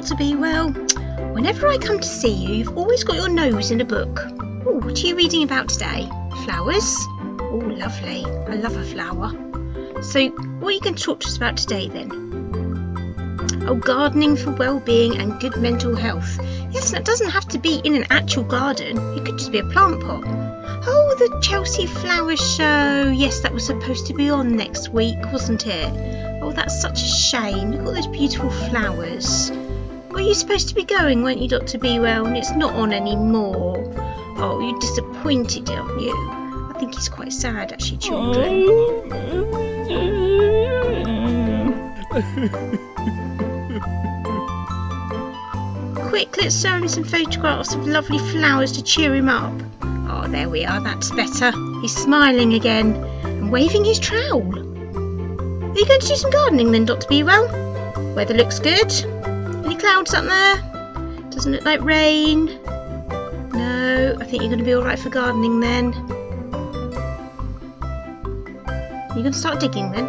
Dr. Bewell. Whenever I come to see you, you've always got your nose in a book. Oh, what are you reading about today? Flowers? Oh, lovely. I love a flower. So, what are you going to talk to us about today then? Oh, gardening for well-being and good mental health. Yes, that doesn't have to be in an actual garden. It could just be a plant pot. Oh, the Chelsea Flowers Show. Yes, that was supposed to be on next week, wasn't it? Oh, that's such a shame. Look at those beautiful flowers. Were you supposed to be going, weren't you, Dr. Bewell? And it's not on anymore. Oh, you're disappointed, aren't you? I think he's quite sad, actually, children. Quick, let's show him some photographs of lovely flowers to cheer him up. Oh, there we are, that's better. He's smiling again and waving his trowel. Are you going to do some gardening then, Dr. Bewell? Weather looks good. Any clouds up there? Doesn't look like rain. No, I think you're going to be alright for gardening then. You're going to start digging then?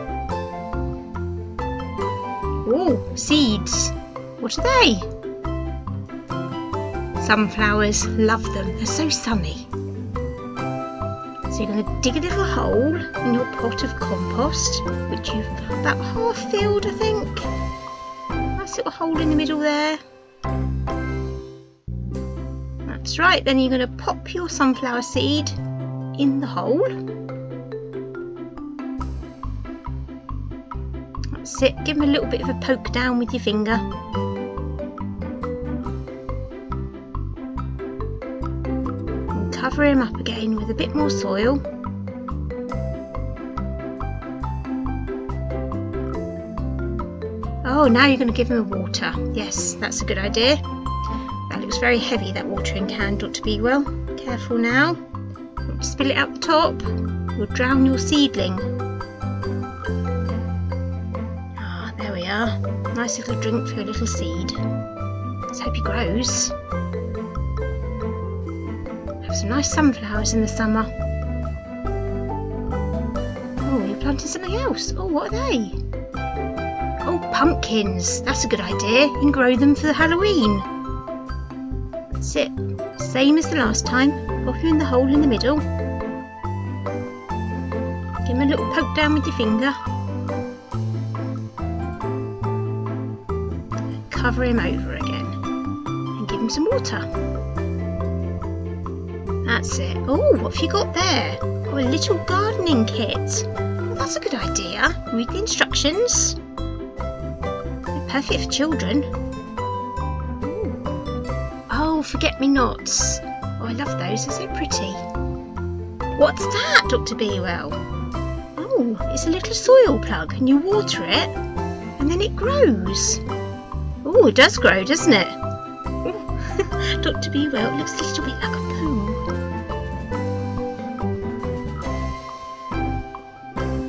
Oh, seeds. What are they? Sunflowers, love them. They're so sunny. So you're going to dig a little hole in your pot of compost, which you've about half filled, I think. Nice little hole in the middle there. That's right. Then you're going to pop your sunflower seed in the hole. That's it. Give them a little bit of a poke down with your finger. Cover him up again with a bit more soil. Oh, now you're going to give him a water. Yes, that's a good idea. That looks very heavy, that watering can, Dr. Bewell. Careful now. Don't spill it out the top. You'll drown your seedling. Ah, there we are. Nice little drink for your little seed. Let's hope he grows. Have some nice sunflowers in the summer. Oh, you're planting something else. Oh, what are they? Oh, pumpkins. That's a good idea. You can grow them for Halloween. That's it. Same as the last time. Pop them in the hole in the middle. Give them a little poke down with your finger. Cover him over again. And give him some water. That's it. Oh, what have you got there? Oh, a little gardening kit. Well, that's a good idea. Read the instructions. They're perfect for children. Ooh. Oh, forget-me-nots. Oh, I love those. They're so pretty. What's that, Dr. Bewell? Oh, it's a little soil plug, and you water it, and then it grows. Oh, it does grow, doesn't it? Dr. Bewell, it looks a little bit like a pool.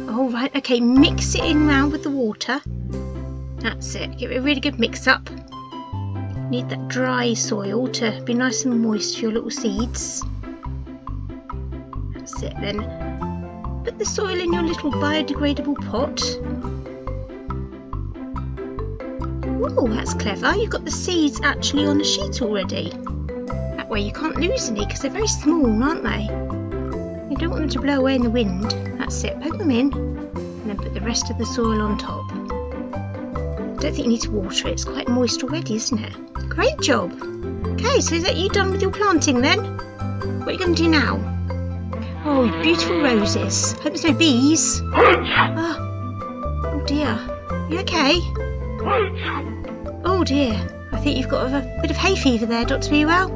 All right, okay, mix it in round with the water. That's it. Give it a really good mix up. Need that dry soil to be nice and moist for your little seeds. That's it then. Put the soil in your little biodegradable pot. Oh, that's clever. You've got the seeds actually on a sheet already. That way you can't lose any because they're very small, aren't they? You don't want them to blow away in the wind. That's it. Poke them in and then put the rest of the soil on top. I don't think you need to water it. It's quite moist already, isn't it? Great job. Okay, so is that you done with your planting then? What are you going to do now? Oh, beautiful roses. Hope there's no bees. Oh dear. Are you okay? Oh dear. I think you've got a bit of hay fever there, Dr. Bewell.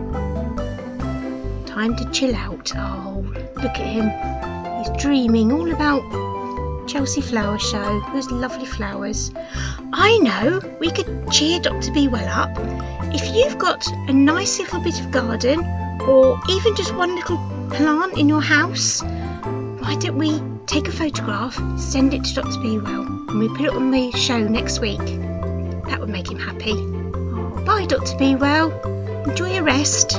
Time to chill out. Oh, look at him. He's dreaming all about Chelsea Flower Show. Those lovely flowers. I know, we could cheer Dr. Bewell up. If you've got a nice little bit of garden, or even just one little plant in your house, why don't we take a photograph, send it to Dr. Bewell, and we put it on the show next week? That would make him happy. Oh, bye, Dr. Bewell. Enjoy your rest.